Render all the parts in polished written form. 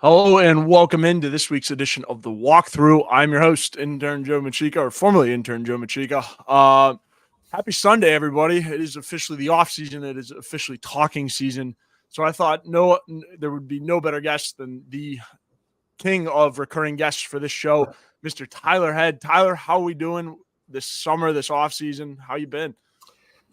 Hello and welcome into this week's edition of the Walkthrough. I'm your host, Intern Joe Macheca, or formerly Intern Joe Macheca. Happy Sunday, everybody. It is officially the offseason. It is officially talking season. So I thought there would be no better guest than the king of recurring guests for this show, Mr. Tyler Head. Tyler, how are we doing this summer, this offseason? How you been?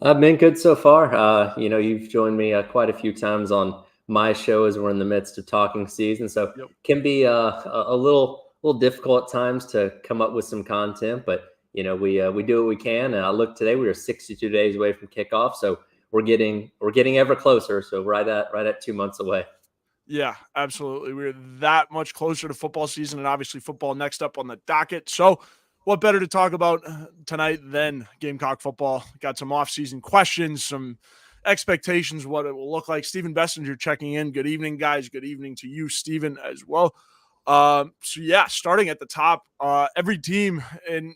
I've been good so far. You've joined me quite a few times on my show as we're in the midst of talking season, so can be a little difficult at times to come up with some content. But we do what we can. Look, today we are 62 days away from kickoff, so we're getting ever closer. So right at 2 months away. Yeah, absolutely. We're that much closer to football season, and obviously football next up on the docket. So what better to talk about tonight than Gamecock football? Got some off-season questions, some expectations, what it will look like. Stephen Bessinger checking in. Good evening, guys. Good evening to you, Stephen, as well. Starting at the top, every team in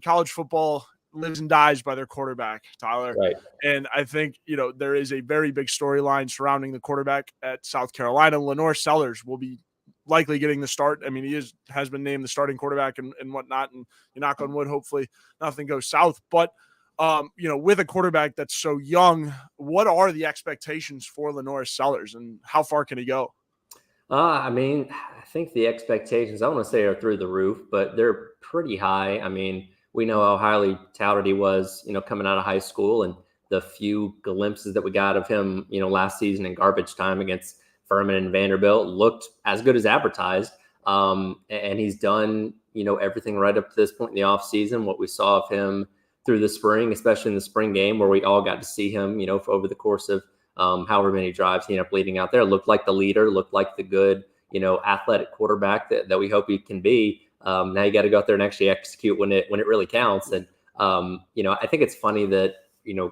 college football lives and dies by their quarterback, Tyler. Right. And I think, there is a very big storyline surrounding the quarterback at South Carolina. Lenore Sellers will be likely getting the start. I mean, he has been named the starting quarterback and whatnot, and you knock on wood, hopefully nothing goes south. But, with a quarterback that's so young, what are the expectations for Lenore Sellers and how far can he go? I think the expectations, I want to say, are through the roof, but they're pretty high. I mean, we know how highly touted he was, coming out of high school, and the few glimpses that we got of him, last season in garbage time against Furman and Vanderbilt looked as good as advertised. And he's done, everything right up to this point in the offseason. What we saw of him through the spring, especially in the spring game where we all got to see him, for over the course of however many drives he ended up leading out there, looked like the leader, looked like the good, athletic quarterback that we hope he can be. Now you got to go out there and actually execute when it really counts. And, I think it's funny that,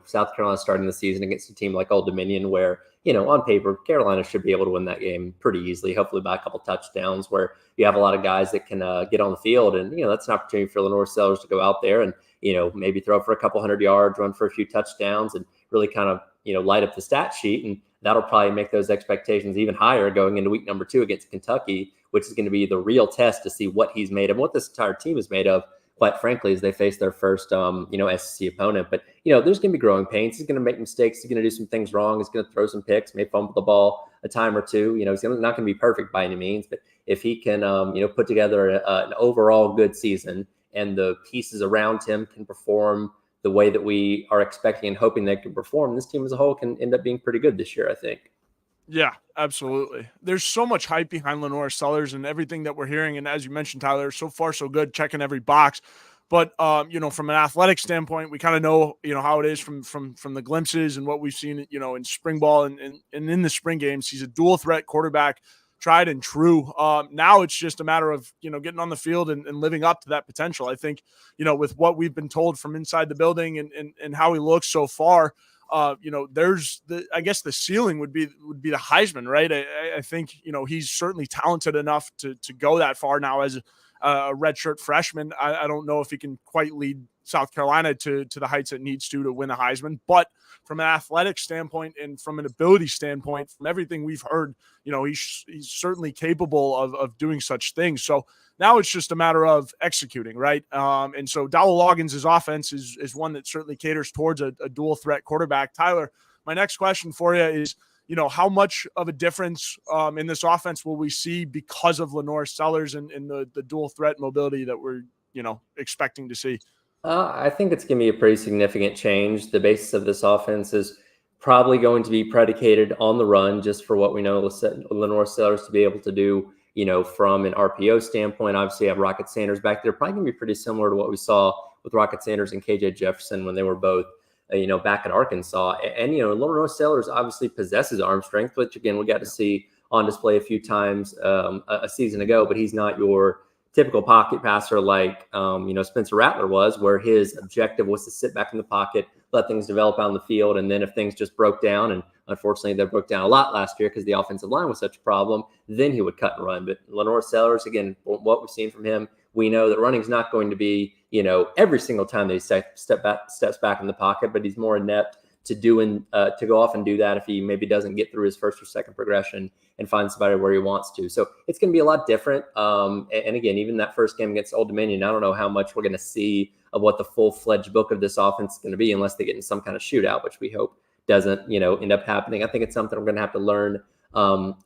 South Carolina starting the season against a team like Old Dominion where, on paper, Carolina should be able to win that game pretty easily, hopefully by a couple touchdowns, where you have a lot of guys that can get on the field. And, that's an opportunity for Lenore Sellers to go out there and, maybe throw for a couple 100 yards, run for a few touchdowns, and really kind of, light up the stat sheet. And that'll probably make those expectations even higher going into week number 2 against Kentucky, which is going to be the real test to see what he's made of, what this entire team is made of, quite frankly, as they face their first, SEC opponent. But, there's going to be growing pains. He's going to make mistakes. He's going to do some things wrong. He's going to throw some picks, may fumble the ball a time or two. He's not going to be perfect by any means. But if he can, put together an overall good season and the pieces around him can perform the way that we are expecting and hoping they can perform, this team as a whole can end up being pretty good this year, I think. Yeah, absolutely. There's so much hype behind Lenore Sellers and everything that we're hearing. And as you mentioned, Tyler, so far so good, checking every box. But from an athletic standpoint, we kind of know, how it is from the glimpses and what we've seen, in spring ball and in the spring games. He's a dual threat quarterback, tried and true. Now it's just a matter of, getting on the field and living up to that potential. I think, with what we've been told from inside the building and how he looks so far, there's I guess the ceiling would be the Heisman, right? I think, he's certainly talented enough to go that far now as a redshirt freshman. I don't know if he can quite lead South Carolina to the heights it needs to win the Heisman, but from an athletic standpoint and from an ability standpoint, from everything we've heard, he's certainly capable of doing such things. So now it's just a matter of executing, right? And so Dowell Loggins' offense is one that certainly caters towards a dual threat quarterback. Tyler, my next question for you is, how much of a difference in this offense will we see because of Lenore Sellers and the dual threat mobility that we're, expecting to see? I think it's going to be a pretty significant change. The basis of this offense is probably going to be predicated on the run, just for what we know Lenore Sellers to be able to do, from an RPO standpoint. Obviously, you have Rocket Sanders back there. Probably going to be pretty similar to what we saw with Rocket Sanders and KJ Jefferson when they were both, back at Arkansas. And, Lenore Sellers obviously possesses arm strength, which, again, we got to see on display a few times a season ago, but he's not your typical pocket passer like, Spencer Rattler was, where his objective was to sit back in the pocket, let things develop on the field. And then if things just broke down, and unfortunately they broke down a lot last year because the offensive line was such a problem, then he would cut and run. But Lenore Sellers, again, what we've seen from him, we know that running is not going to be, every single time that he steps back in the pocket, but he's more inept to go off and do that if he maybe doesn't get through his first or second progression and find somebody where he wants to. So it's going to be a lot different. And again, even that first game against Old Dominion, I don't know how much we're going to see of what the full-fledged book of this offense is going to be unless they get in some kind of shootout, which we hope doesn't, end up happening. I think it's something we're going to have to learn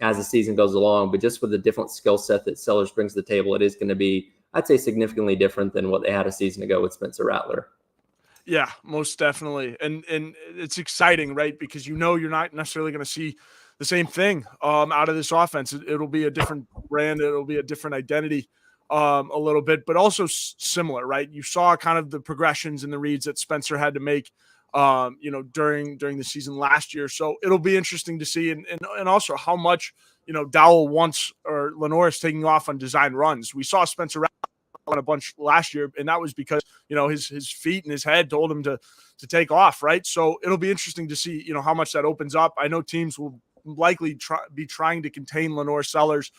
as the season goes along. But just with the different skill set that Sellers brings to the table, it is going to be, I'd say, significantly different than what they had a season ago with Spencer Rattler. Yeah, most definitely. And it's exciting, right? Because you're not necessarily going to see the same thing out of this offense. It'll be a different brand. It'll be a different identity a little bit, but also similar, right? You saw kind of the progressions and the reads that Spencer had to make, during the season last year. So it'll be interesting to see. And also how much, Dowell wants, or Lenoir is taking off on design runs. We saw Spencer on a bunch last year, and that was because his feet and his head told him to take off, right? So it'll be interesting to see how much that opens up. I know teams will likely be trying to contain Lenoir Sellers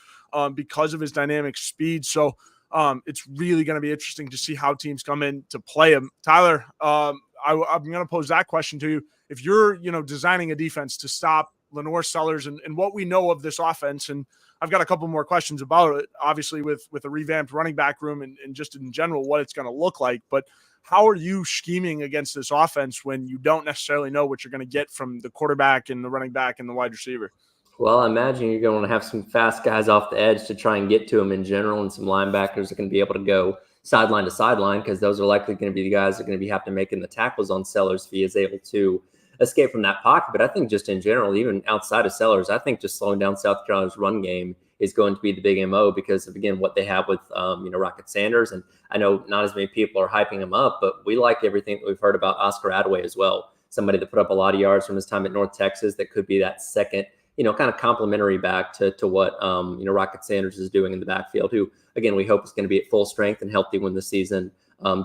because of his dynamic speed. So it's really going to be interesting to see how teams come in to play him. Tyler, I'm going to pose that question to you. If you're designing a defense to stop Lenoir Sellers and what we know of this offense, and I've got a couple more questions about it, obviously with a revamped running back room and just in general what it's going to look like. But how are you scheming against this offense when you don't necessarily know what you're going to get from the quarterback and the running back and the wide receiver? Well, I imagine you're going to have some fast guys off the edge to try and get to him in general, and some linebackers are going to be able to go sideline to sideline because those are likely going to be the guys that are going to have to making the tackles on Sellers if he is able to escape from that pocket. But I think just in general, even outside of Sellers, I think just slowing down South Carolina's run game is going to be the big MO because of, again, what they have with, Rocket Sanders. And I know not as many people are hyping him up, but we like everything that we've heard about Oscar Adaway as well. Somebody that put up a lot of yards from his time at North Texas that could be that second, kind of complementary back to what, Rocket Sanders is doing in the backfield, who, again, we hope is going to be at full strength and healthy when the season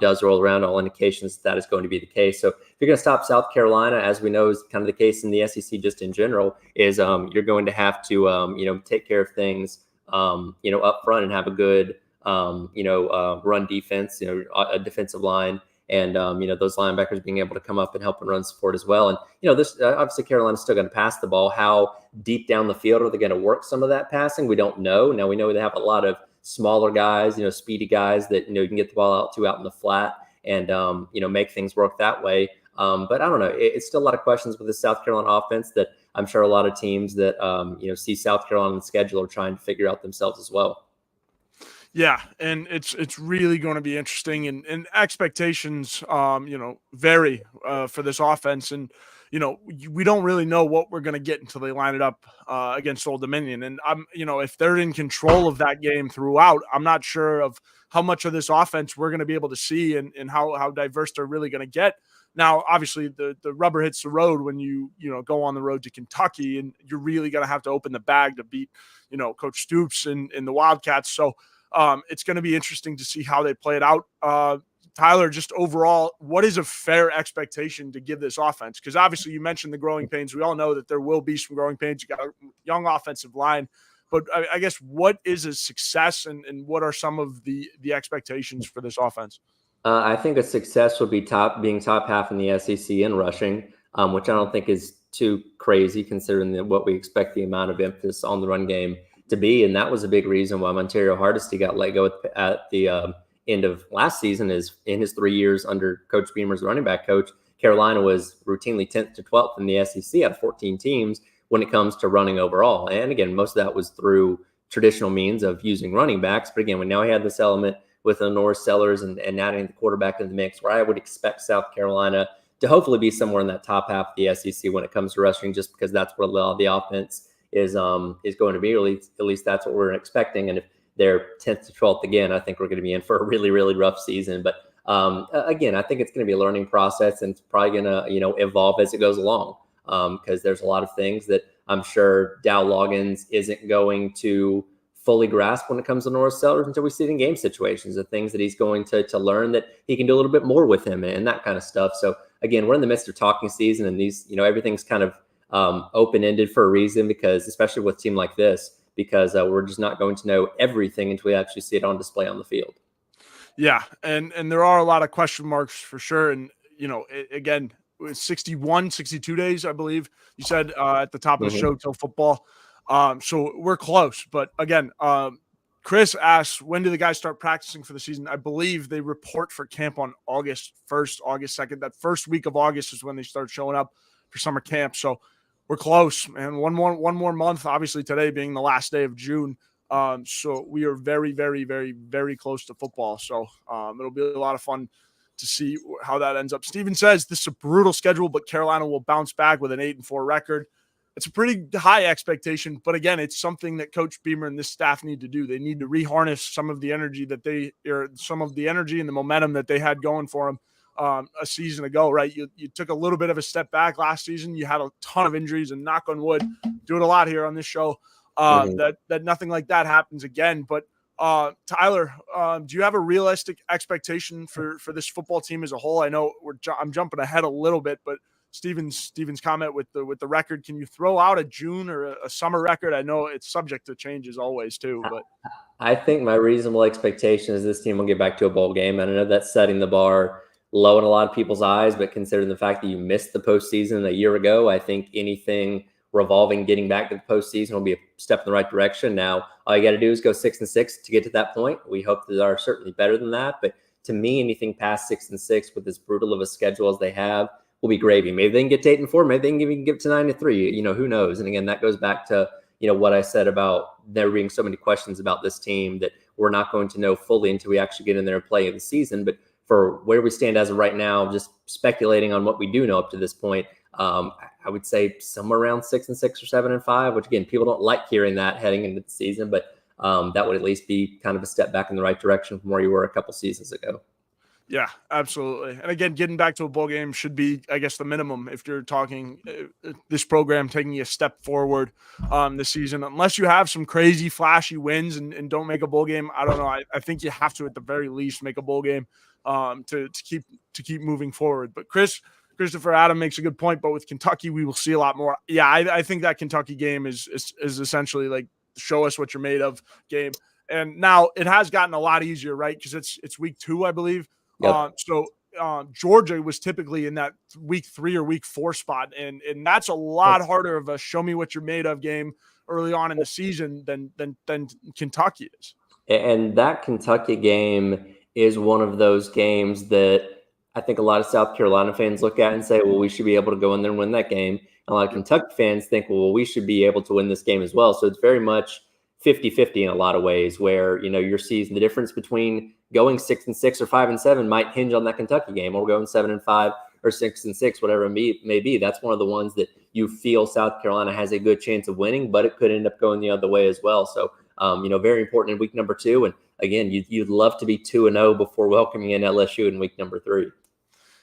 does roll around. All indications that is going to be the case. So if you're going to stop South Carolina, as we know is kind of the case in the SEC just in general, is you're going to have to, take care of things, up front and have a good, run defense, a defensive line. And, those linebackers being able to come up and help and run support as well. And, this obviously Carolina's still going to pass the ball. How deep down the field are they going to work some of that passing? We don't know. Now we know they have a lot of smaller guys, speedy guys that, you can get the ball out in the flat and, make things work that way. But I don't know. It's still a lot of questions with the South Carolina offense that I'm sure a lot of teams that, see South Carolina on the schedule are trying to figure out themselves as well. Yeah, and it's really going to be interesting, and expectations, vary for this offense, and we don't really know what we're going to get until they line it up against Old Dominion, and if they're in control of that game throughout, I'm not sure of how much of this offense we're going to be able to see and how diverse they're really going to get. Now, obviously, the rubber hits the road when you go on the road to Kentucky, and you're really going to have to open the bag to beat Coach Stoops and the Wildcats. So. It's going to be interesting to see how they play it out. Tyler, just overall, what is a fair expectation to give this offense? Because obviously you mentioned the growing pains. We all know that there will be some growing pains. You got a young offensive line. But I guess what is a success and what are some of the expectations for this offense? I think a success would be being top half in the SEC in rushing, which I don't think is too crazy considering what we expect the amount of emphasis on the run game to be. And that was a big reason why Montario Hardesty got let go at the end of last season. Is in his 3 years under Coach Beamer's running back coach, Carolina was routinely 10th to 12th in the SEC out of 14 teams when it comes to running overall. And again, most of that was through traditional means of using running backs. But again, we now had this element with Lenoir Sellers and adding the quarterback in the mix, where I would expect South Carolina to hopefully be somewhere in that top half of the SEC when it comes to rushing, just because that's where a lot of the offense is going to be. At least that's what we're expecting. And if they're 10th to 12th again, I think we're going to be in for a really, really rough season. But again, I think it's going to be a learning process, and it's probably going to evolve as it goes along, because there's a lot of things that I'm sure Dow Loggins isn't going to fully grasp when it comes to Norris Sellers until we see it in game situations, the things that he's going to learn that he can do a little bit more with him and that kind of stuff. So again, we're in the midst of talking season, and these, everything's kind of open-ended for a reason, because especially with a team like this, because we're just not going to know everything until we actually see it on display on the field. Yeah, and there are a lot of question marks for sure. And again, 61, 62 days, I believe you said at the top of the show, till football. So we're close. But again, Chris asks, when do the guys start practicing for the season? I believe they report for camp on August 1st, August 2nd. That first week of August is when they start showing up for summer camp. So we're close, man. One more month, obviously today being the last day of June. So we are very, very, very, very close to football. So it'll be a lot of fun to see how that ends up. Steven says this is a brutal schedule, but Carolina will bounce back with an 8-4 record. It's a pretty high expectation, but again, it's something that Coach Beamer and this staff need to do. They need to reharness some of the energy and the momentum that they had going for them a season ago, right? You took a little bit of a step back last season. You had a ton of injuries, and knock on wood, do it a lot here on this show, that nothing like that happens again. But Tyler, do you have a realistic expectation for this football team as a whole? I know I'm jumping ahead a little bit, but Steven's comment with the record, can you throw out a June or a summer record? I know it's subject to changes always too, but I think my reasonable expectation is this team will get back to a bowl game. And I know that's setting the bar low in a lot of people's eyes, but considering the fact that you missed the postseason a year ago, I think anything revolving getting back to the postseason will be a step in the right direction. Now, all you got to do is go 6-6 to get to that point. We hope that they are certainly better than that, but to me, anything past 6-6 with as brutal of a schedule as they have will be gravy. Maybe they can get to 8-4. Maybe they can even get to 9-3. Who knows? And again, that goes back to what I said about there being so many questions about this team that we're not going to know fully until we actually get in there and play in the season. But for where we stand as of right now, just speculating on what we do know up to this point, I would say somewhere around 6-6 or 7-5. Which again, people don't like hearing that heading into the season, but that would at least be kind of a step back in the right direction from where you were a couple seasons ago. Yeah, absolutely. And again, getting back to a bowl game should be, I guess, the minimum if you're talking this program taking a step forward this season. Unless you have some crazy flashy wins and don't make a bowl game, I don't know. I think you have to at the very least make a bowl game to keep moving forward. But Christopher Adam makes a good point. But with Kentucky, we will see a lot more. Yeah, I think that Kentucky game is essentially like show us what you're made of game. And now it has gotten a lot easier, right? Because it's week 2, I believe. Yep. Georgia was typically in that week 3 or week 4 spot, and that's a lot harder of a show me what you're made of game early on in the season than Kentucky is. And that Kentucky game is one of those games that I think a lot of South Carolina fans look at and say, well, we should be able to go in there and win that game. And a lot of Kentucky fans think, well, we should be able to win this game as well. So it's very much 50-50 in a lot of ways where, you're seeing the difference between going 6-6 or 5-7 might hinge on that Kentucky game, or going 7-5 or 6-6, whatever it may be. That's one of the ones that you feel South Carolina has a good chance of winning, but it could end up going the other way as well. So, very important in week number 2. And again, you'd love to be 2-0 before welcoming in LSU in week number 3.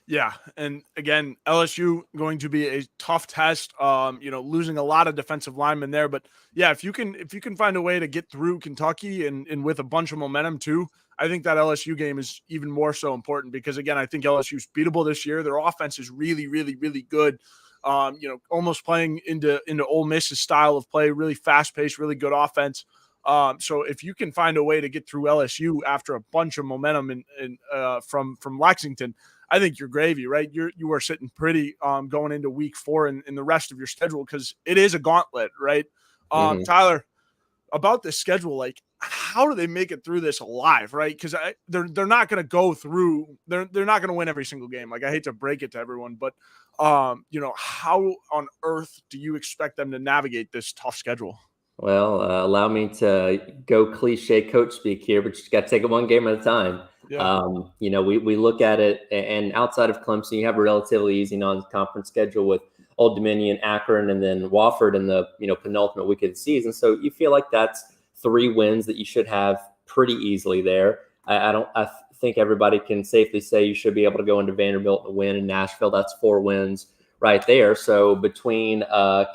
Yeah, and again, LSU going to be a tough test. Losing a lot of defensive linemen there, but yeah, if you can find a way to get through Kentucky and with a bunch of momentum too, I think that LSU game is even more so important because again, I think LSU's beatable this year. Their offense is really, really, really good. Almost playing into Ole Miss's style of play, really fast paced, really good offense. So if you can find a way to get through LSU after a bunch of momentum from Lexington, I think you're gravy, right? You are sitting pretty going into week 4 in the rest of your schedule because it is a gauntlet, right? Tyler, about this schedule, like how do they make it through this alive, right? Because they're not going to go through. They're not going to win every single game. Like I hate to break it to everyone, but how on earth do you expect them to navigate this tough schedule? Well, allow me to go cliche coach speak here, but you just got to take it one game at a time. Yeah. We look at it, and outside of Clemson, you have a relatively easy non-conference schedule with Old Dominion, Akron, and then Wofford in the penultimate week of the season. So you feel like that's 3 wins that you should have pretty easily there. I think everybody can safely say you should be able to go into Vanderbilt and win. In Nashville, that's 4 wins right there. So between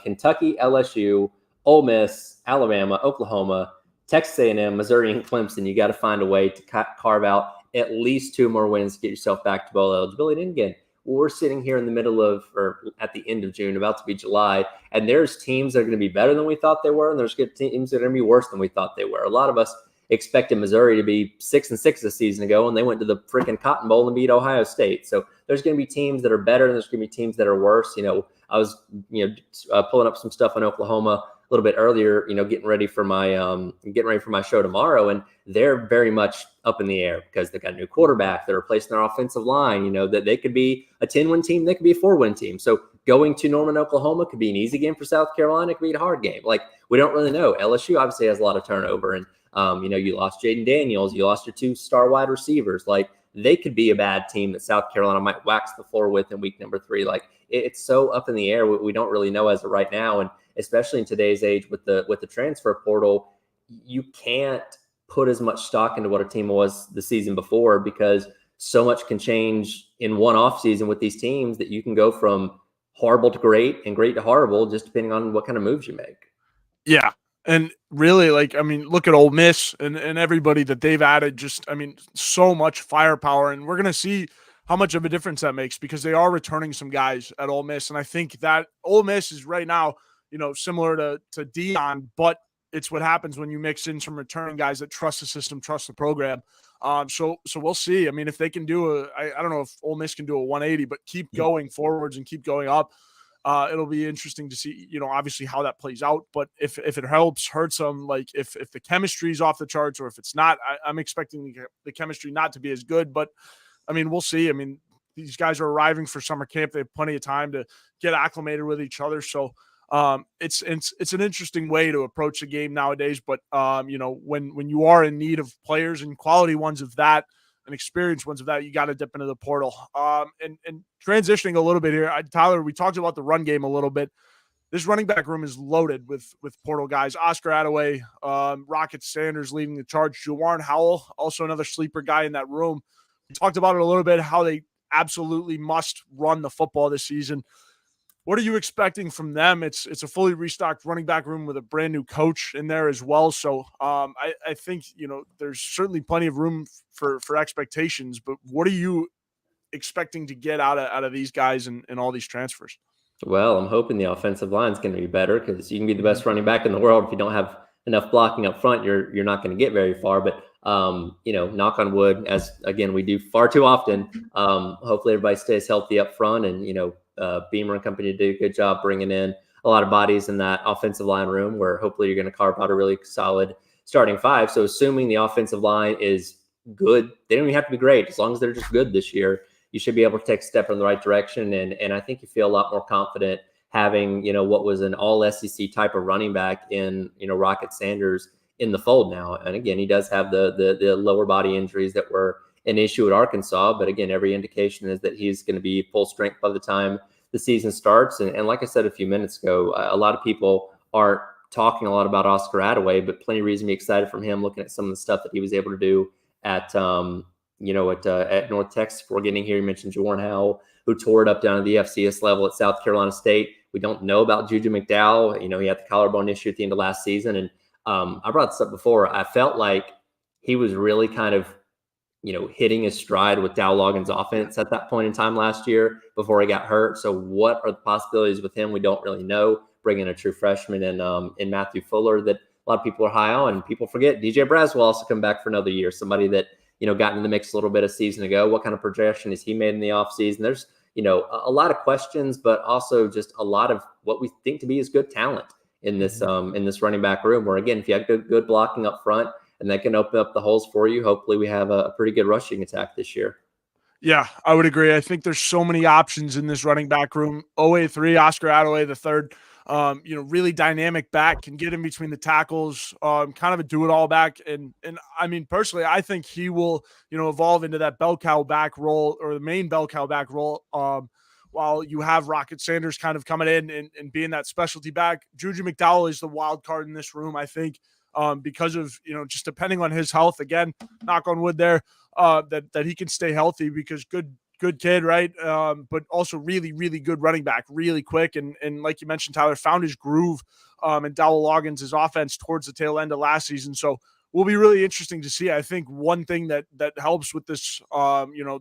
Kentucky, LSU, Ole Miss, Alabama, Oklahoma, Texas A&M, Missouri, and Clemson, you got to find a way to carve out at least 2 more wins to get yourself back to bowl eligibility. And again, we're sitting here in the middle of, or at the end of June, about to be July, and there's teams that are going to be better than we thought they were, and there's good teams that are going to be worse than we thought they were. A lot of us expected Missouri to be 6-6 a season ago, and they went to the freaking Cotton Bowl and beat Ohio State. So there's going to be teams that are better, and there's going to be teams that are worse. I was pulling up some stuff on Oklahoma a little bit earlier, getting ready for my show tomorrow, and they're very much up in the air because they got a new quarterback. They're replacing their offensive line. That they could be a 10-win team, they could be a 4-win team. So going to Norman, Oklahoma could be an easy game for South Carolina. It could be a hard game. Like, we don't really know. LSU obviously has a lot of turnover, and you lost Jaden Daniels, you lost your 2 star wide receivers. Like, they could be a bad team that South Carolina might wax the floor with in week number 3. Like, it's so up in the air. We don't really know as of right now, and especially in today's age with the transfer portal, you can't put as much stock into what a team was the season before, because so much can change in one offseason with these teams that you can go from horrible to great and great to horrible just depending on what kind of moves you make. Yeah. And really, look at Ole Miss and everybody that they've added. So much firepower. And we're going to see how much of a difference that makes, because they are returning some guys at Ole Miss. And I think that Ole Miss is right now, similar to Dion, but it's what happens when you mix in some returning guys that trust the system, trust the program. So we'll see. If they can do I don't know if Ole Miss can do a 180, but keep going forwards and keep going up. It'll be interesting to see, obviously how that plays out. But if it hurts them, like if the chemistry is off the charts, or if it's not, I'm expecting the chemistry not to be as good. But we'll see. These guys are arriving for summer camp. They have plenty of time to get acclimated with each other. So it's an interesting way to approach the game nowadays. But when you are in need of players and quality ones of that, and experienced ones of that, you got to dip into the portal. And transitioning a little bit here, Tyler, we talked about the run game a little bit. This running back room is loaded with portal guys. Oscar Attaway, Rocket Sanders leading the charge. Jawarn Howell, also another sleeper guy in that room. We talked about it a little bit, how they absolutely must run the football this season. What are you expecting from them? It's a fully restocked running back room with a brand new coach in there as well. So I think, there's certainly plenty of room for expectations, but what are you expecting to get out of these guys and all these transfers? Well, I'm hoping the offensive line is going to be better, because you can be the best running back in the world. If you don't have enough blocking up front, you're not going to get very far. But knock on wood, as again we do far too often. Hopefully everybody stays healthy up front, and Beamer and company did a good job bringing in a lot of bodies in that offensive line room, where hopefully you're going to carve out a really solid starting 5. So assuming the offensive line is good, they don't even have to be great. As long as they're just good this year, you should be able to take a step in the right direction. And I think you feel a lot more confident having, what was an all SEC type of running back in, Rocket Sanders in the fold now. And again, he does have the lower body injuries that were an issue at Arkansas. But again, every indication is that he's going to be full strength by the time the season starts. And like I said a few minutes ago, a lot of people aren't talking a lot about Oscar Attaway, but plenty of reason to be excited from him, looking at some of the stuff that he was able to do at North Texas before getting here. You mentioned Jawarn Howell, who tore it up down to the FCS level at South Carolina State. We don't know about Juju McDowell. He had the collarbone issue at the end of last season. And I brought this up before. I felt like he was really kind of, hitting his stride with Dow Loggins' offense at that point in time last year before he got hurt. So what are the possibilities with him? We don't really know. Bringing a true freshman in Matthew Fuller that a lot of people are high on, and people forget DJ Braswell also come back for another year. Somebody that, got in the mix a little bit a season ago. What kind of projection has he made in the offseason? There's, a lot of questions, but also just a lot of what we think to be is good talent in this running back room, where again, if you have good blocking up front and that can open up the holes for you, hopefully we have a pretty good rushing attack this year. Yeah, I would agree. I think there's so many options in this running back room. OA3, Oscar Attaway, the third, really dynamic back, can get in between the tackles, kind of a do-it-all back. And personally, I think he will, evolve into that bell cow back role, or the main bell cow back role, while you have Rocket Sanders kind of coming in and being that specialty back. Juju McDowell is the wild card in this room, I think, because of, just depending on his health. Again, knock on wood there, that he can stay healthy, because good kid, right? But also really, really good running back, really quick. And like you mentioned, Tyler, found his groove and Dowell Loggins' offense towards the tail end of last season. So will be really interesting to see. I think one thing that helps with this,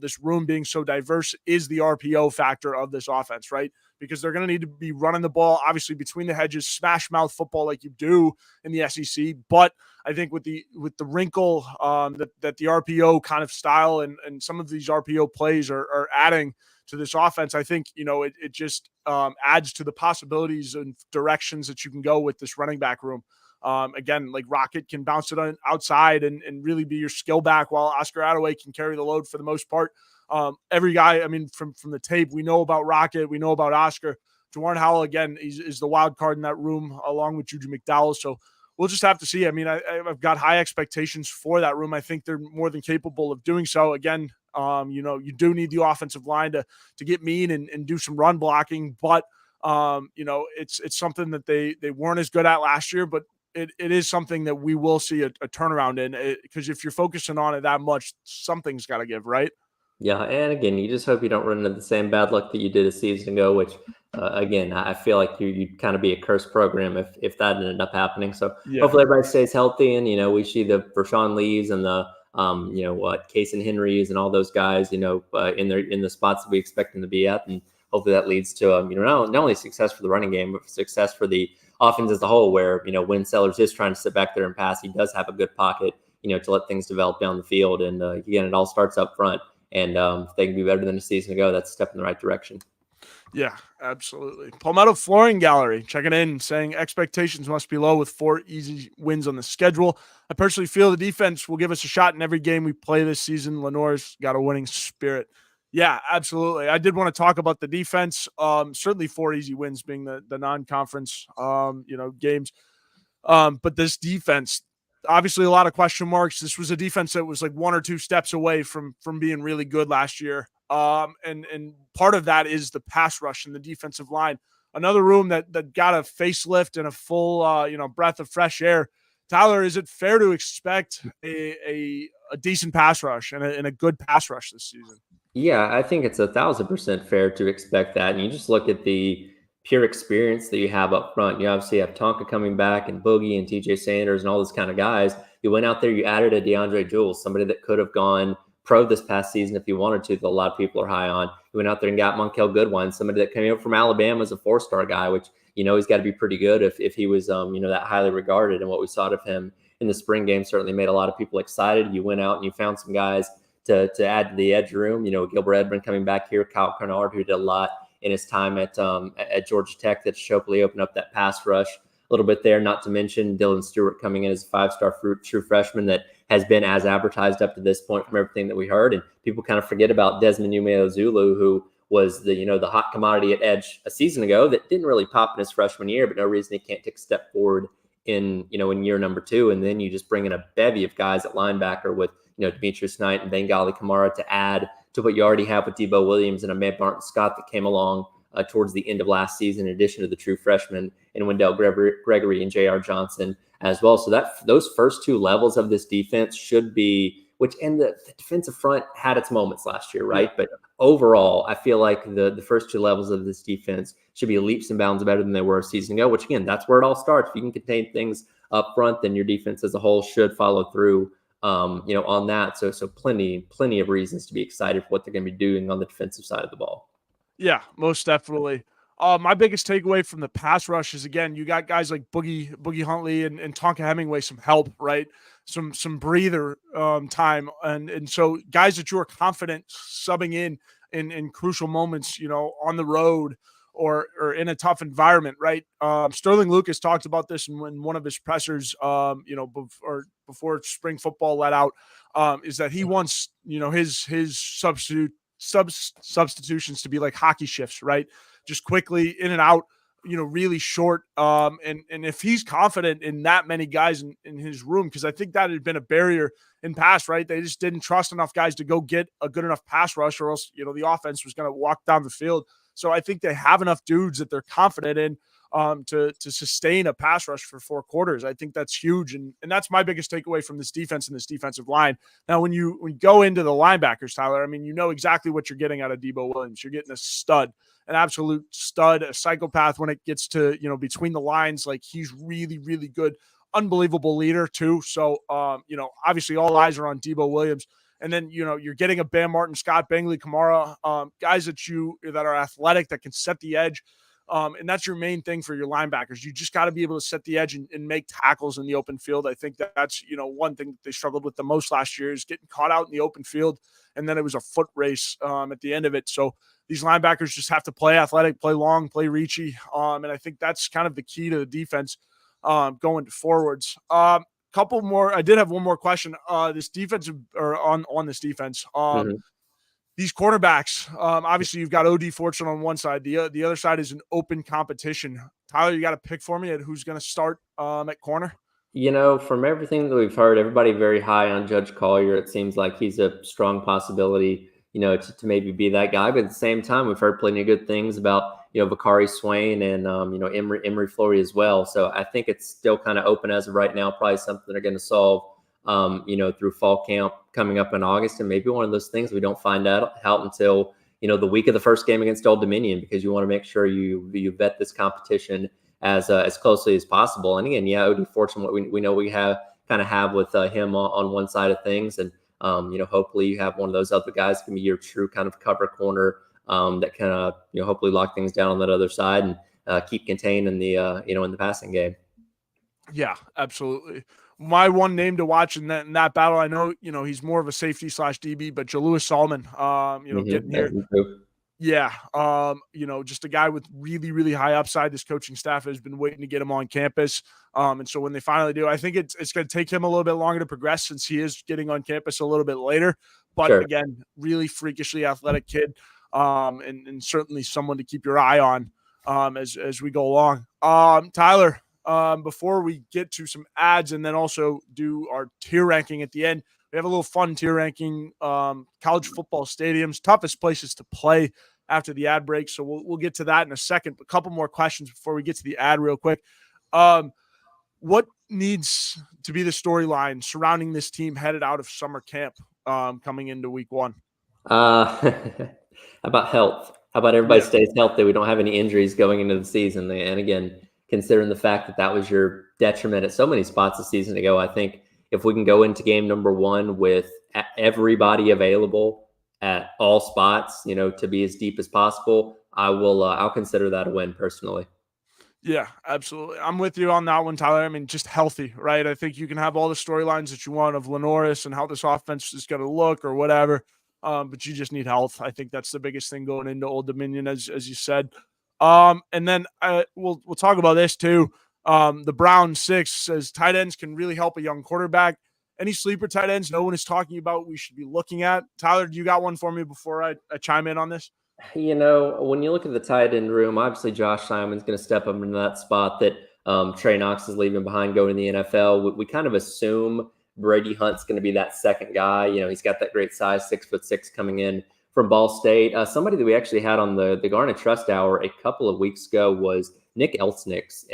this room being so diverse is the RPO factor of this offense, right? Because they're going to need to be running the ball, obviously between the hedges, smash mouth football like you do in the SEC. But I think with the wrinkle that the RPO kind of style and some of these RPO plays are adding to this offense, I think, it just adds to the possibilities and directions that you can go with this running back room. Again, like Rocket can bounce it on outside and really be your skill back, while Oscar Attaway can carry the load for the most part. Every guy, from the tape, we know about Rocket, we know about Oscar. Jawarn Howell, again, is the wild card in that room along with Juju McDowell. So we'll just have to see. I've got high expectations for that room. I think they're more than capable of doing so. Again, you do need the offensive line to get mean and do some run blocking, but it's something that they weren't as good at last year, but it is something that we will see a turnaround in, because if you're focusing on it that much, something's got to give, right? Yeah, and again, you just hope you don't run into the same bad luck that you did a season ago, which, again, I feel like you'd kind of be a cursed program if that ended up happening. So hopefully everybody stays healthy, and, we see the Vershawn Lees and the, Case and Henrys and all those guys, in the spots that we expect them to be at. And hopefully that leads to, not only success for the running game, but success for the offense as a whole, where, when Sellers is trying to sit back there and pass, he does have a good pocket, to let things develop down the field. And again, it all starts up front. And if they can be better than a season ago, that's a step in the right direction. Yeah, absolutely. Palmetto Flooring Gallery checking in, saying expectations must be low with 4 easy wins on the schedule. I personally feel the defense will give us a shot in every game we play this season. Lenore's got a winning spirit. Yeah, absolutely. I did want to talk about the defense. Certainly 4 easy wins being the non-conference, games. But this defense, obviously a lot of question marks. This was a defense that was like 1 or 2 steps away from being really good last year. And part of that is the pass rush and the defensive line. Another room that got a facelift and a full, breath of fresh air. Tyler, is it fair to expect a decent pass rush and a good pass rush this season? Yeah, I think it's 1,000% fair to expect that. And you just look at the pure experience that you have up front. You obviously have Tonka coming back and Boogie and TJ Sanders and all those kind of guys. You went out there, you added a DeAndre Jules, somebody that could have gone pro this past season if you wanted to, that a lot of people are high on. You went out there and got Monkel Goodwine, somebody that came up from Alabama as a 4-star guy, which, he's got to be pretty good if he was, that highly regarded. And what we saw of him in the spring game certainly made a lot of people excited. You went out and you found some guys to add to the edge room. Gilbert Edmond coming back here, Kyle Kernard, who did a lot in his time at Georgia Tech, that hopefully opened up that pass rush a little bit there. Not to mention Dylan Stewart coming in as a 5-star true freshman that has been as advertised up to this point from everything that we heard. And people kind of forget about Desmond Umeozulu, who was the hot commodity at edge a season ago that didn't really pop in his freshman year, but no reason he can't take a step forward in year number 2. And then you just bring in a bevy of guys at linebacker with Demetrius Knight and Bengali Kamara to add to what you already have with Debo Williams and Ahmed Martin Scott that came along towards the end of last season, in addition to the true freshmen and Wendell Gregory and J.R. Johnson as well. So those first 2 levels of this defense should be, and the defensive front had its moments last year, right? But overall, I feel like the first 2 levels of this defense should be leaps and bounds better than they were a season ago, which again, that's where it all starts. If you can contain things up front, then your defense as a whole should follow through on that. So plenty of reasons to be excited for what they're going to be doing on the defensive side of the ball. Yeah, most definitely. My biggest takeaway from the pass rush is, again, you got guys like Boogie Huntley and Tonka Hemingway, some help, right? Some breather time. And so guys that you are confident subbing in crucial moments, on the road or in a tough environment, right? Sterling Lucas talked about this in one of his pressers, before spring football let out, is that he wants, his substitutions to be like hockey shifts, right? Just quickly in and out, really short. And if he's confident in that many guys in his room, because I think that had been a barrier in pass, right? They just didn't trust enough guys to go get a good enough pass rush, or else, the offense was going to walk down the field. So I think they have enough dudes that they're confident in to sustain a pass rush for 4 quarters. I think that's huge. And that's my biggest takeaway from this defense and this defensive line. Now, when you go into the linebackers, Tyler, you know exactly what you're getting out of Debo Williams. You're getting a stud, an absolute stud, a psychopath when it gets to, between the lines. Like, he's really, really good unbelievable leader too. So, obviously all eyes are on Debo Williams. And then, you're getting a Bam Martin, Scott Bangley, Kamara, guys that are athletic, that can set the edge. And that's your main thing for your linebackers. You just got to be able to set the edge and make tackles in the open field. I think that's, one thing that they struggled with the most last year is getting caught out in the open field. And then it was a foot race at the end of it. So these linebackers just have to play athletic, play long, play reachy. And I think that's kind of the key to the defense going forwards. Couple more. I did have one more question. This defensive or on this defense. These cornerbacks. Obviously, you've got OD Fortune on one side. The other side is an open competition. Tyler, you got to pick for me at who's going to start at corner. From everything that we've heard, everybody very high on Judge Collier. It seems like he's a strong possibility, to maybe be that guy. But at the same time, we've heard plenty of good things about, Vakari Swain and, Emery Flory as well. So I think it's still kind of open as of right now, probably something they're going to solve, through fall camp coming up in August. And maybe one of those things we don't find out until, the week of the first game against Old Dominion, because you want to make sure you vet this competition as closely as possible. And again, OD Fortune, what we know we have with him on one side of things. And, hopefully you have one of those other guys can be your true kind of cover corner that can, hopefully lock things down on that other side and keep contained in the, in the passing game. Yeah, absolutely. My one name to watch in that battle, I know, he's more of a safety / DB, but Jalewis Solomon, getting here. Yeah. Just a guy with really, really high upside. This coaching staff has been waiting to get him on campus. And so when they finally do, I think it's going to take him a little bit longer to progress since he is getting on campus a little bit later. But again, really freakishly athletic kid. And certainly someone to keep your eye on as we go along. Tyler, before we get to some ads and then also do our tier ranking at the end, we have a little fun tier ranking. College football stadiums, toughest places to play after the ad break. So we'll get to that in a second. But a couple more questions before we get to the ad real quick. What needs to be the storyline surrounding this team headed out of summer camp coming into week one? How about health? How about everybody stays healthy? We don't have any injuries going into the season. And again, considering the fact that was your detriment at so many spots a season ago, I think if we can go into game number one with everybody available at all spots, to be as deep as possible, I'll consider that a win personally. Yeah, absolutely. I'm with you on that one, Tyler. I mean, just healthy, right? I think you can have all the storylines that you want of Lenoris and how this offense is going to look or whatever, but you just need health. I think that's the biggest thing going into Old Dominion, as you said. And then we'll talk about this too. The Brown 6 says tight ends can really help a young quarterback. Any sleeper tight ends no one is talking about we should be looking at? Tyler, do you got one for me before I chime in on this? When you look at the tight end room, obviously Josh Simon's going to step up into that spot that Trey Knox is leaving behind going to the NFL. We kind of assume Brady Hunt's going to be that second guy. He's got that great size, 6'6", coming in from Ball State. Somebody that we actually had on the Garnet Trust Hour a couple of weeks ago was Nick Elksnitz,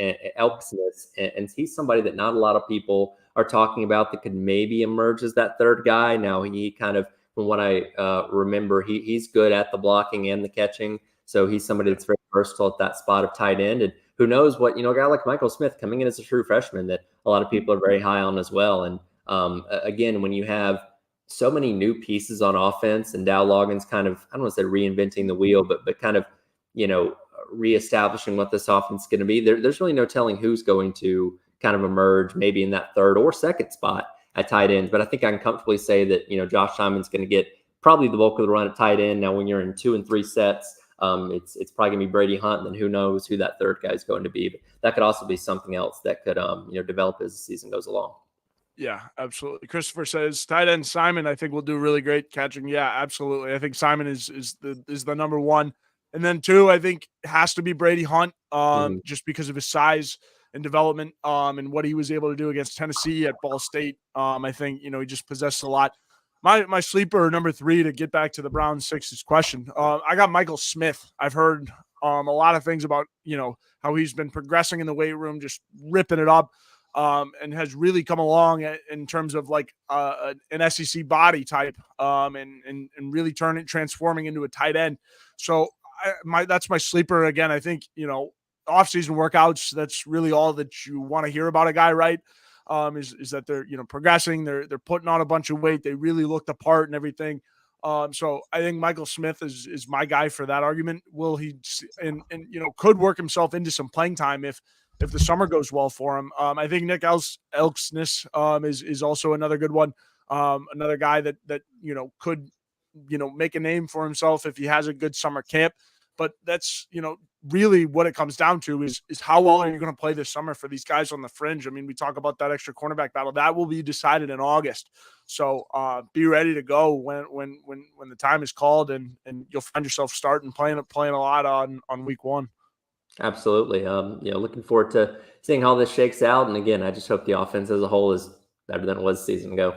and he's somebody that not a lot of people are talking about that could maybe emerge as that third guy. Now, he kind of, from what I remember, he's good at the blocking and the catching. So he's somebody that's very versatile at that spot of tight end. And who knows what, a guy like Michael Smith coming in as a true freshman that a lot of people are very high on as well. And again, when you have so many new pieces on offense and Dow Loggins kind of, I don't want to say reinventing the wheel, but kind of, reestablishing what this offense is going to be, there's really no telling who's going to kind of emerge maybe in that third or second spot at tight ends. But I think I can comfortably say that, Josh Simon's going to get probably the bulk of the run at tight end. Now, when you're in 2 and 3 sets, it's probably going to be Brady Hunt, and then who knows who that third guy is going to be. But that could also be something else that could, develop as the season goes along. Yeah, absolutely. Christopher says tight end Simon, I think will do really great catching. Yeah, absolutely. I think Simon is the number one. And then 2, I think has to be Brady Hunt, just because of his size and development, and what he was able to do against Tennessee at Ball State. I think, he just possessed a lot. My sleeper number 3, to get back to the Brown 6's question. I got Michael Smith. I've heard a lot of things about, how he's been progressing in the weight room, just ripping it up. And has really come along in terms of like an SEC body type, and really transforming into a tight end. So that's my sleeper again. I think, offseason workouts, that's really all that you want to hear about a guy, right? is that they're, progressing. They're putting on a bunch of weight. They really looked apart and everything. So I think Michael Smith is my guy for that argument. Will he could work himself into some playing time if the summer goes well for him. I think Nick Elksness is also another good one. Another guy that could make a name for himself if he has a good summer camp. But that's really what it comes down to is how well are you going to play this summer for these guys on the fringe. I mean, we talk about that extra cornerback battle that will be decided in August. So be ready to go when the time is called, and you'll find yourself starting playing a lot on week one. Absolutely. Looking forward to seeing how this shakes out. And again, I just hope the offense as a whole is better than it was a season ago.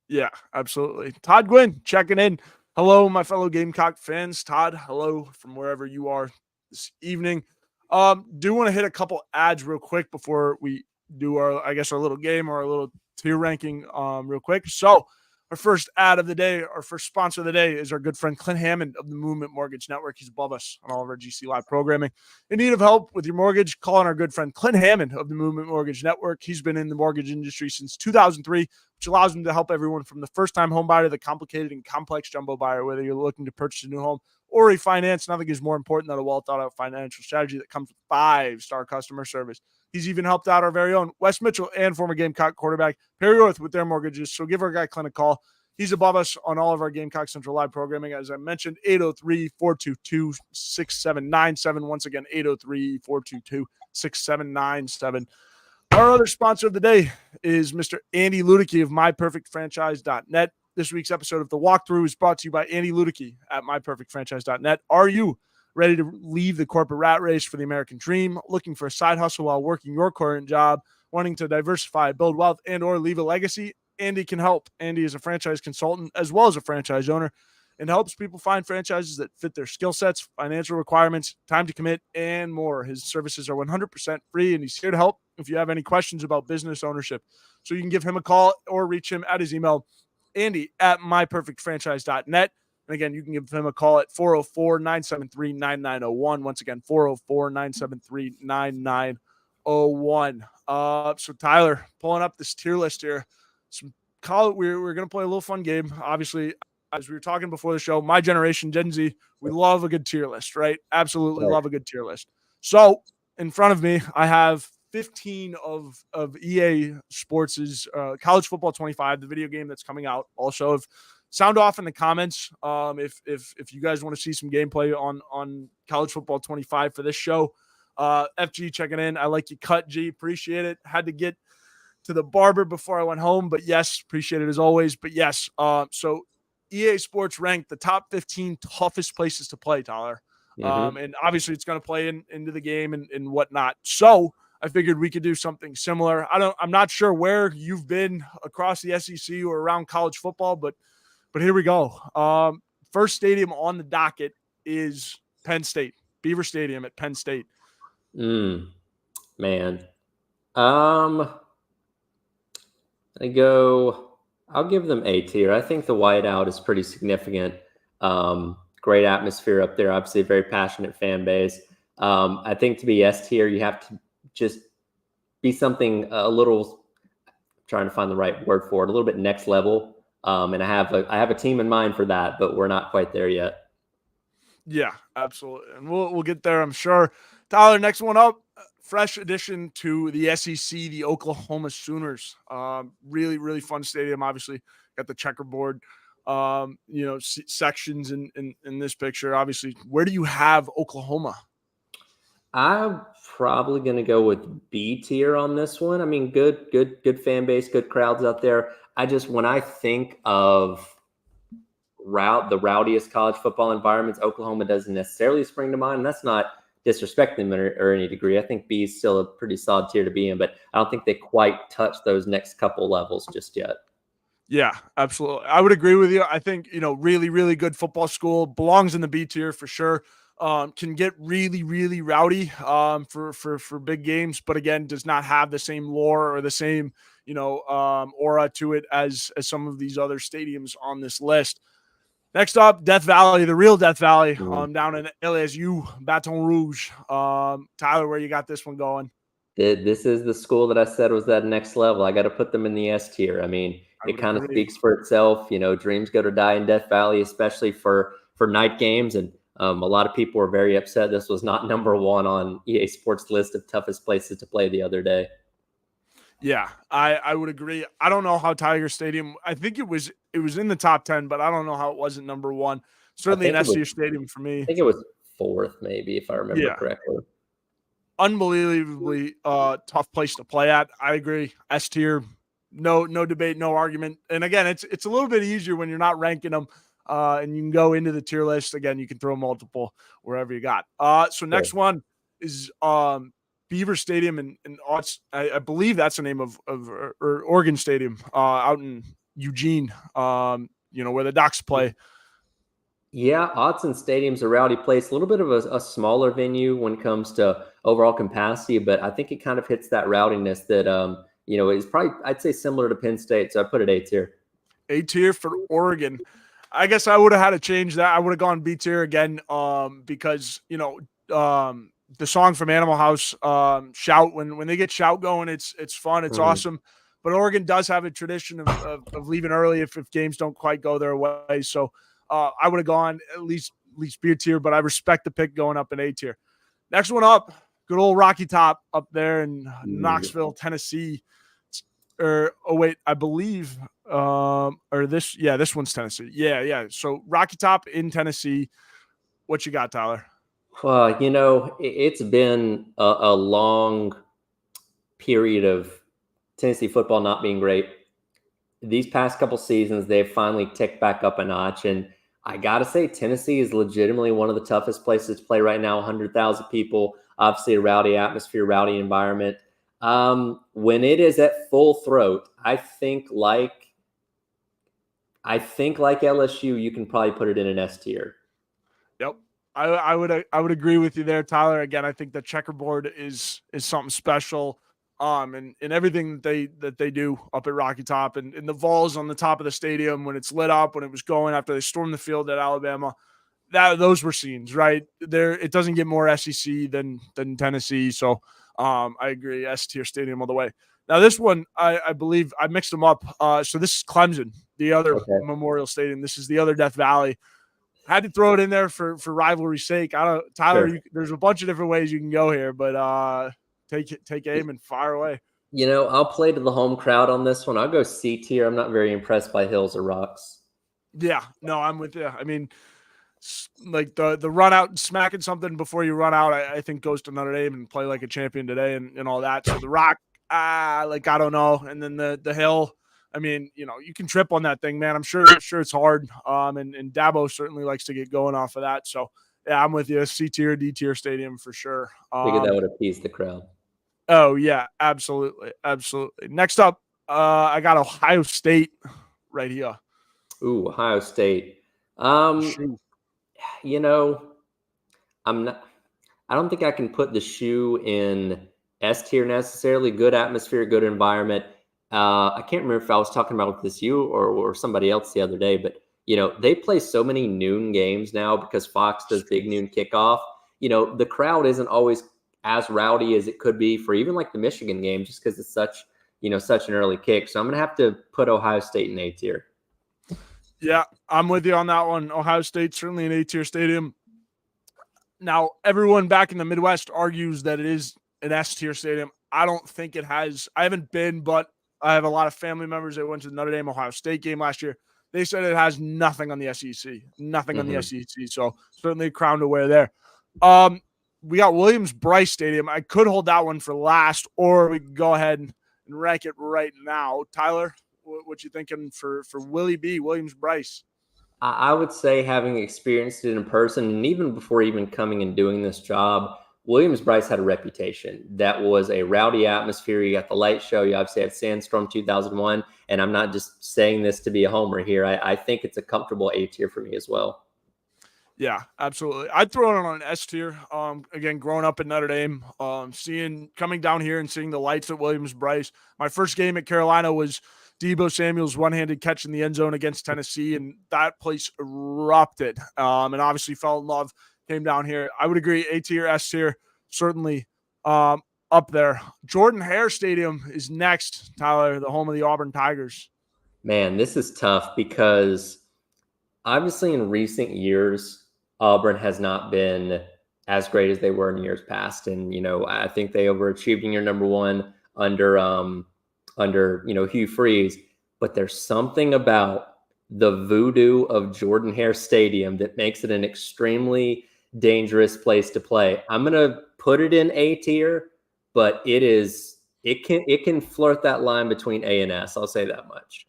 Yeah, absolutely. Todd Gwynn checking in. Hello, my fellow Gamecock fans. Todd, hello from wherever you are this evening. Do want to hit a couple ads real quick before we do our little game or our little tier ranking real quick. So our first ad of the day, our first sponsor of the day is our good friend Clint Hammond of the Movement Mortgage Network. He's above us on all of our GC Live programming. In need of help with your mortgage, call on our good friend Clint Hammond of the Movement Mortgage Network. He's been in the mortgage industry since 2003, which allows him to help everyone from the first-time home buyer to the complicated and complex jumbo buyer, whether you're looking to purchase a new home or refinance. Nothing is more important than a well-thought-out financial strategy that comes with 5-star customer service. He's even helped out our very own Wes Mitchell and former Gamecock quarterback Perry Orth with their mortgages. So give our guy Clint a call. He's above us on all of our Gamecock Central Live programming. As I mentioned, 803-422-6797. Once again, 803-422-6797. Our other sponsor of the day is Mr. Andy Luedecke of MyPerfectFranchise.net. This week's episode of The Walkthrough is brought to you by Andy Luedecke at MyPerfectFranchise.net. Are you ready to leave the corporate rat race for the American dream, looking for a side hustle while working your current job, wanting to diversify, build wealth, and or leave a legacy? Andy can help. Andy is a franchise consultant as well as a franchise owner and helps people find franchises that fit their skill sets, financial requirements, time to commit, and more. His services are 100% free, and he's here to help if you have any questions about business ownership. So you can give him a call or reach him at his email, Andy at myperfectfranchise.net. And again, you can give him a call at 404-973-9901. Once again, 404-973-9901. So Tyler, pulling up this tier list here. We're going to play a little fun game. Obviously, as we were talking before the show, my generation, Gen Z, we love a good tier list, right? Absolutely love a good tier list. So in front of me, I have 15 of EA Sports' College Football 25, the video game that's coming out. Also, sound off in the comments if you guys want to see some gameplay on College Football 25 for this show. FG checking in. I like you cut, G. Appreciate it. Had to get to the barber before I went home, but yes, appreciate it as always. But yes, so EA Sports ranked the top 15 toughest places to play, Tyler. And obviously it's going to play into the game and whatnot. So I figured we could do something similar. I'm not sure where you've been across the SEC or around college football, but here we go. First stadium on the docket is Penn State, Beaver Stadium at Penn State. Man. I'll give them A tier. I think the whiteout is pretty significant. Great atmosphere up there. Obviously a very passionate fan base. I think to be S tier, you have to just be something a little, trying to find the right word for it, a little bit next level. And I have a team in mind for that, but we're not quite there yet. Yeah, absolutely. And we'll get there, I'm sure. Tyler, next one up, fresh addition to the SEC, the Oklahoma Sooners. Really, really fun stadium. Obviously, got the checkerboard, sections in this picture. Obviously, where do you have Oklahoma? I'm probably going to go with B tier on this one. I mean, good fan base, good crowds out there. When I think of the rowdiest college football environments, Oklahoma doesn't necessarily spring to mind. And that's not disrespecting them or any degree. I think B is still a pretty solid tier to be in, but I don't think they quite touch those next couple levels just yet. Yeah, absolutely. I would agree with you. I think, really, really good football school, belongs in the B tier for sure. Can get really, really rowdy for big games, but again, does not have the same lore or the same, aura to it as some of these other stadiums on this list. Next up, Death Valley, the real Death Valley, down in LSU, Baton Rouge. Tyler, where you got this one going? This is the school that I said was that next level. I got to put them in the S tier. I mean, I it would kind of agree. speaks for itself. Dreams go to die in Death Valley, especially for night games. And a lot of people were very upset this was not number one on EA Sports list of toughest places to play the other day. Yeah, I would agree. I don't know how Tiger Stadium. I think it was in the top 10, but I don't know how it wasn't number one. I Certainly an think it S was tier stadium for I me. think it was fourth, maybe, if I remember Yeah, correctly. unbelievably tough place to play at. I agree. S tier, no debate, no argument. And again, it's a little bit easier when you're not ranking them. And you can go into the tier list again. You can throw multiple wherever you got. So next one is Beaver Stadium, and I believe that's the name of or Oregon Stadium out in Eugene. Where the Ducks play. Yeah, Autzen Stadium's a rowdy place, a little bit of a smaller venue when it comes to overall capacity, but I think it kind of hits that rowdiness that is probably, I'd say, similar to Penn State. So I put it A tier. A tier for Oregon. I guess I would have had to change that. I would have gone B tier again, because the song from Animal House, Shout, when they get Shout going, it's fun, it's awesome. But Oregon does have a tradition of leaving early if games don't quite go their way. So I would have gone at least B tier, but I respect the pick going up in A tier. Next one up, good old Rocky Top up there in Knoxville, Tennessee. I believe this one's Tennessee. Yeah. So Rocky Top in Tennessee. What you got, Tyler? Well, it's been a long period of Tennessee football not being great. These past couple seasons, they've finally ticked back up a notch. And I got to say, Tennessee is legitimately one of the toughest places to play right now. 100,000 people, obviously a rowdy atmosphere, rowdy environment. When it is at full throat, I think like LSU, you can probably put it in an S tier. Yep. I would agree with you there, Tyler. Again, I think the checkerboard is something special. And everything that they do up at Rocky Top, and the Vols on the top of the stadium when it's lit up, when it was going after they stormed the field at Alabama, those were scenes right there. It doesn't get more SEC than Tennessee. So I agree, S tier stadium all the way. Now this one, I believe I mixed them up. So this is Clemson, the other Memorial Stadium. This is the other Death Valley. Had to throw it in there for rivalry's sake. Tyler. Sure. There's a bunch of different ways you can go here, but take aim and fire away. I'll play to the home crowd on this one. I'll go C tier. I'm not very impressed by hills or rocks. Yeah, no, I'm with you. I mean, like the run out and smacking something before you run out, I think goes to Notre Dame and play like a champion today and all that. So the rock, I don't know. And then the hill, I mean, you can trip on that thing, man. I'm sure it's hard. And Dabo certainly likes to get going off of that. So yeah, I'm with you. C tier, D tier stadium for sure. Figured that would appease the crowd. Oh yeah, absolutely. Next up, I got Ohio State right here. Ooh, Ohio State. I'm not. I don't think I can put the shoe in S tier necessarily. Good atmosphere, good environment. I can't remember if I was talking about this you or somebody else the other day, but they play so many noon games now because Fox does big noon kickoff. The crowd isn't always as rowdy as it could be for even like the Michigan game, just because it's such an early kick. So I'm gonna have to put Ohio State in A tier. Yeah, I'm with you on that one. Ohio State certainly an A tier stadium. Now, everyone back in the Midwest argues that it is an S tier stadium. I don't think it has. I haven't been, but I have a lot of family members that went to the Notre Dame Ohio State game last year. They said it has nothing on the SEC, on the SEC. So certainly a crown to wear there. We got Williams-Brice Stadium. I could hold that one for last, or we could go ahead and rank it right now. Tyler, what you thinking for Williams-Brice? I would say, having experienced it in person, and even before even coming and doing this job, Williams-Brice had a reputation. That was a rowdy atmosphere. You got the light show. You obviously had Sandstorm 2001. And I'm not just saying this to be a homer here. I think it's a comfortable A tier for me as well. Yeah, absolutely. I'd throw it on an S tier. Again, growing up in Notre Dame, coming down here and seeing the lights at Williams-Brice. My first game at Carolina was Deebo Samuel's one-handed catch in the end zone against Tennessee, and that place erupted. And obviously fell in love, came down here. I would agree, A tier, S tier, certainly. up there. Jordan-Hare Stadium is next, Tyler, the home of the Auburn Tigers. Man, this is tough because obviously in recent years, Auburn has not been as great as they were in years past. And, I think they overachieved in year number one under Hugh Freeze. But there's something about the voodoo of Jordan-Hare Stadium that makes it an extremely dangerous place to play. I'm going to put it in A tier, but it can flirt that line between A and S. I'll say that much.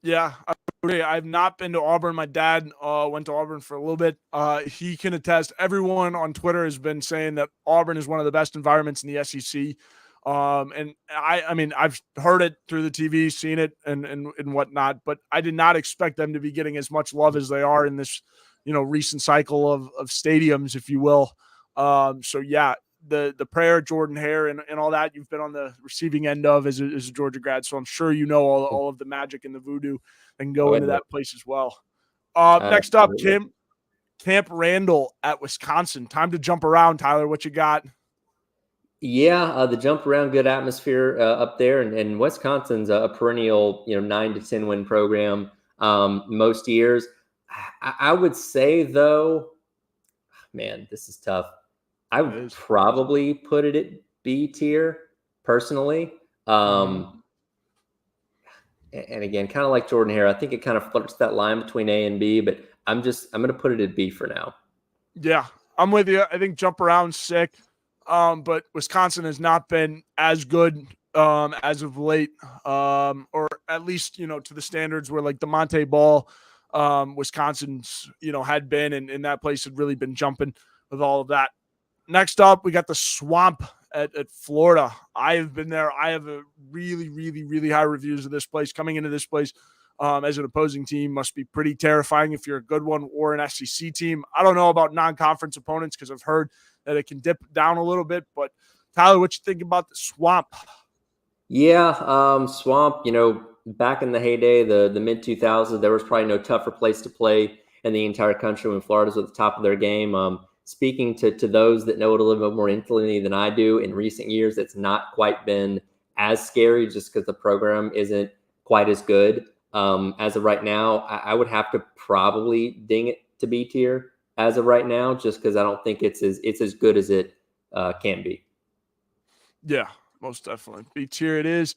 Yeah, I agree. I've not been to Auburn. My dad went to Auburn for a little bit. He can attest. Everyone on Twitter has been saying that Auburn is one of the best environments in the SEC. And I mean, I've heard it through the TV, seen it, and whatnot. But I did not expect them to be getting as much love as they are in this, recent cycle of stadiums, if you will. So yeah, the prayer, Jordan-Hare, and all that you've been on the receiving end of as a Georgia grad. So I'm sure you know all of the magic and the voodoo and go into that place as well. Next up, Camp Randall at Wisconsin. Time to jump around, Tyler. What you got? Yeah, the jump around, good atmosphere up there, and Wisconsin's a perennial, 9 to 10 win program most years. I would say though, man, this is tough. I would probably put it at B tier personally. And again, kind of like Jordan-Hare, I think it kind of flirts that line between A and B, but I'm going to put it at B for now. Yeah, I'm with you. I think jump around sick. But Wisconsin has not been as good as of late, or at least, to the standards where like the Monte Ball, Wisconsin's, had been, and that place had really been jumping with all of that. Next up, we got the Swamp at Florida. I have been there. I have a really, really, really high reviews of this place. Coming into this place as an opposing team must be pretty terrifying if you're a good one or an SEC team. I don't know about non-conference opponents because I've heard that it can dip down a little bit. But Tyler, what you think about the Swamp? Yeah, Swamp, back in the heyday, the mid 2000s, there was probably no tougher place to play in the entire country when Florida's at the top of their game. Speaking to those that know it a little bit more intimately than I do, in recent years, it's not quite been as scary just because the program isn't quite as good. As of right now, I would have to probably ding it to B tier as of right now, just because I don't think it's as good as it can be. Yeah, most definitely. B tier it is.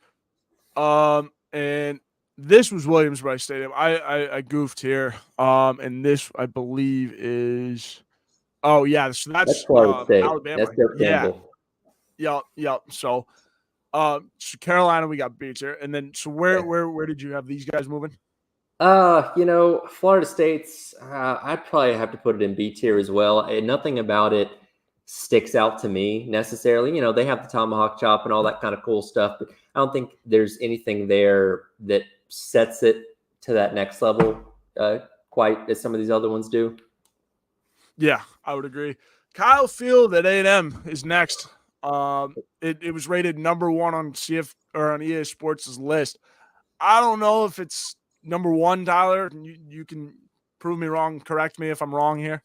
And this was Williams-Brice Stadium. I goofed here. And this I believe is so that's Florida State. Alabama. That's Joe Yeah. Campbell. Yep. So Carolina, we got beats here. And then so where did you have these guys moving? Florida State's, I'd probably have to put it in B tier as well. And nothing about it sticks out to me necessarily. They have the tomahawk chop and all that kind of cool stuff, but I don't think there's anything there that sets it to that next level quite as some of these other ones do. Yeah, I would agree. Kyle Field at A&M is next. It was rated number 1 on CF or on EA Sports' list. I don't know if it's number 1, Tyler. You can prove me wrong. Correct me if I'm wrong here.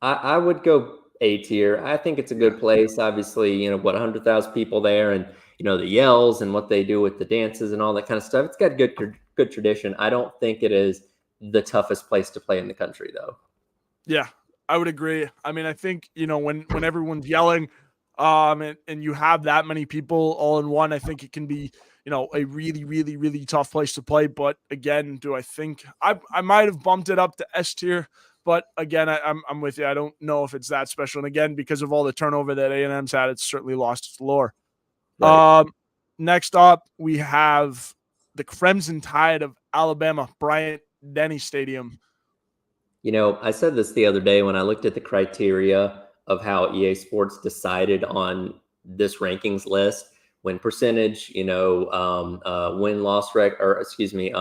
I would go A tier. I think it's a good place. Obviously, 100,000 people there, and the yells and what they do with the dances and all that kind of stuff. It's got good tradition. I don't think it is the toughest place to play in the country, though. Yeah, I would agree. I mean, I think when everyone's yelling, and you have that many people all in one, I think it can be a really, really, really tough place to play. But again, do I think I might have bumped it up to S tier? But again, I'm with you. I don't know if it's that special. And again, because of all the turnover that A&M's had, it's certainly lost its lore. Right. Next up, we have the Crimson Tide of Alabama, Bryant-Denny Stadium. I said this the other day when I looked at the criteria of how EA Sports decided on this rankings list. When percentage, win-loss record, or excuse me,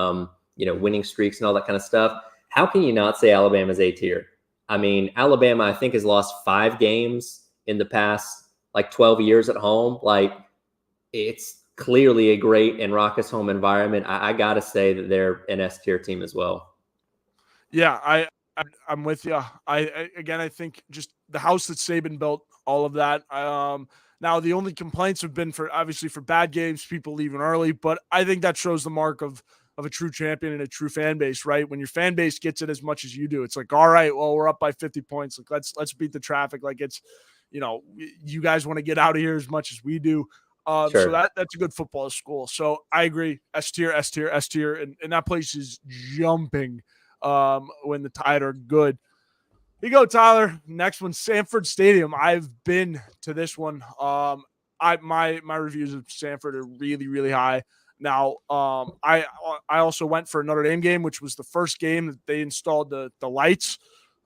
winning streaks and all that kind of stuff. How can you not say Alabama's A tier? I mean, Alabama, I think, has lost 5 games in the past 12 years at home. It's clearly a great and raucous home environment. I got to say that they're an S tier team as well. Yeah, I'm with you. I think just the house that Saban built, all of that. Now, the only complaints have been obviously for bad games, people leaving early, but I think that shows the mark of a true champion and a true fan base, right? When your fan base gets it as much as you do, it's like, all right, well, we're up by 50 points. Like, let's beat the traffic. Like, it's, you guys want to get out of here as much as we do. So Sure. that's a good football school. So I agree. S tier, S tier, S tier, and that place is jumping when the Tide are good. Here you go, Tyler. Next one, Sanford Stadium. I've been to this one. My reviews of Sanford are really, really high. Now, I also went for a Notre Dame game, which was the first game that they installed the lights.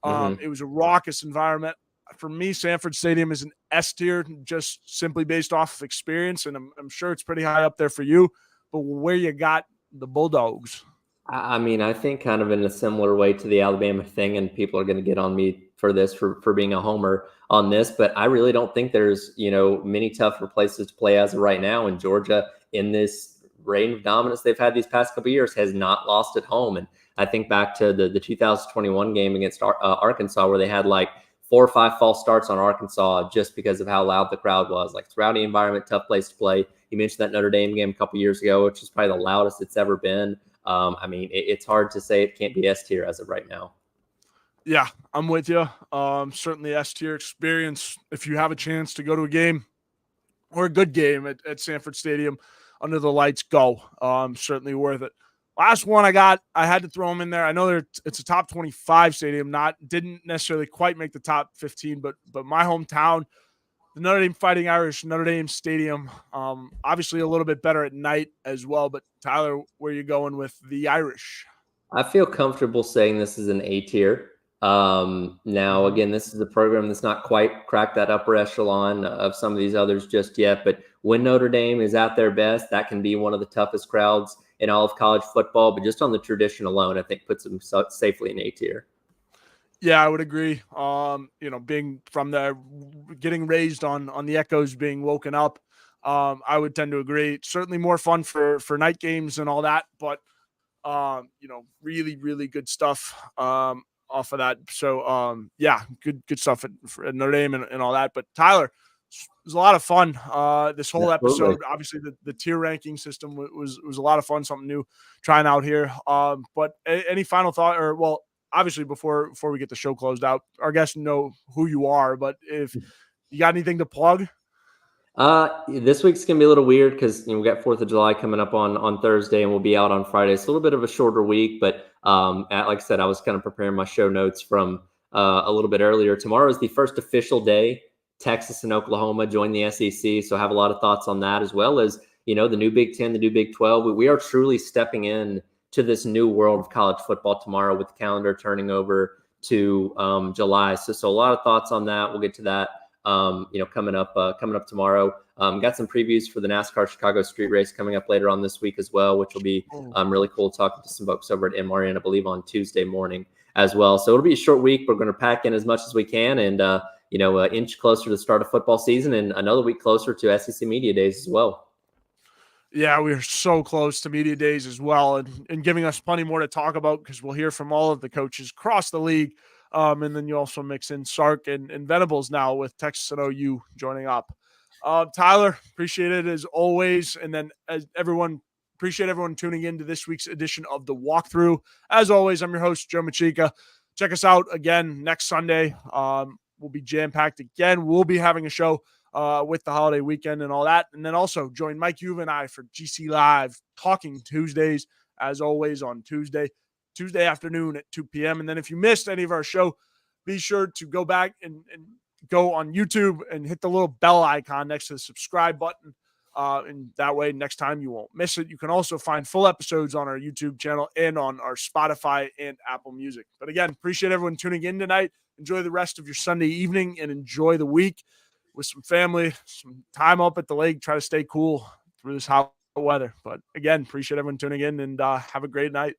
Hmm. It was a raucous environment. For me, Sanford Stadium is an S tier, just simply based off of experience, and I'm sure it's pretty high up there for you. But where you got the Bulldogs? I mean, I think kind of in a similar way to the Alabama thing, and people are going to get on me for this for being a homer on this, but I really don't think there's many tougher places to play as of right now. And Georgia, in this reign of dominance they've had these past couple of years, has not lost at home. And I think back to the 2021 game against Arkansas, where they had like 4 or 5 false starts on Arkansas just because of how loud the crowd was. Like, it's a rowdy environment, tough place to play. You mentioned that Notre Dame game a couple years ago, which is probably the loudest it's ever been. I mean, it's hard to say it can't be S tier as of right now. Yeah, I'm with you. Certainly S tier experience. If you have a chance to go to a game or a good game at Sanford Stadium under the lights, go. Certainly worth it. Last one I had to throw them in there. I know it's a top 25 stadium, didn't necessarily quite make the top 15, but my hometown, the Notre Dame Fighting Irish, Notre Dame Stadium, obviously a little bit better at night as well. But Tyler, where are you going with the Irish? I feel comfortable saying this is an A tier. Now, again, this is a program that's not quite cracked that upper echelon of some of these others just yet. But when Notre Dame is at their best, that can be one of the toughest crowds in all of college football. But just on the tradition alone, I think puts them safely in A tier. Yeah, I would agree. Being from there, getting raised on the Echoes being woken up, I would tend to agree. Certainly more fun for night games and all that, but really, really good stuff off of that. So yeah, good stuff at Notre Dame and all that. But Tyler, it was a lot of fun. This whole Absolutely. episode, obviously the tier ranking system was a lot of fun, something new trying out here. But any final thought, or well, obviously before we get the show closed out, our guests know who you are, but if you got anything to plug? This week's gonna be a little weird because we got 4th of July coming up on Thursday, and we'll be out on Friday. It's a little bit of a shorter week, but like I said, I was kind of preparing my show notes from a little bit earlier. Tomorrow is the first official day Texas and Oklahoma join the SEC, so I have a lot of thoughts on that, as well as the new Big Ten, the new Big 12. We are truly stepping in to this new world of college football tomorrow, with the calendar turning over to July. So a lot of thoughts on that. We'll get to that. Coming up tomorrow. Got some previews for the NASCAR Chicago Street Race coming up later on this week as well, which will be really cool, talking to some folks over at MRN, I believe, on Tuesday morning as well. So it'll be a short week. We're going to pack in as much as we can, and inch closer to the start of football season, and another week closer to SEC Media Days as well. Yeah, we are so close to media days as well, and giving us plenty more to talk about, because we'll hear from all of the coaches across the league. And then you also mix in Sark and Venables now with Texas and OU joining up. Tyler, appreciate it as always. And then appreciate everyone tuning in to this week's edition of The Walkthrough. As always, I'm your host, Joe Macheca. Check us out again next Sunday. We'll be jam-packed again. We'll be having a show with the holiday weekend and all that. And then also join Mike Uva and I for GC Live Talking Tuesdays, as always, on Tuesday afternoon at 2 p.m. And then if you missed any of our show, be sure to go back and go on YouTube and hit the little bell icon next to the subscribe button. And that way, next time you won't miss it. You can also find full episodes on our YouTube channel and on our Spotify and Apple Music. But again, appreciate everyone tuning in tonight. Enjoy the rest of your Sunday evening and enjoy the week with some family, some time up at the lake. Try to stay cool through this hot weather. But again, appreciate everyone tuning in, and have a great night.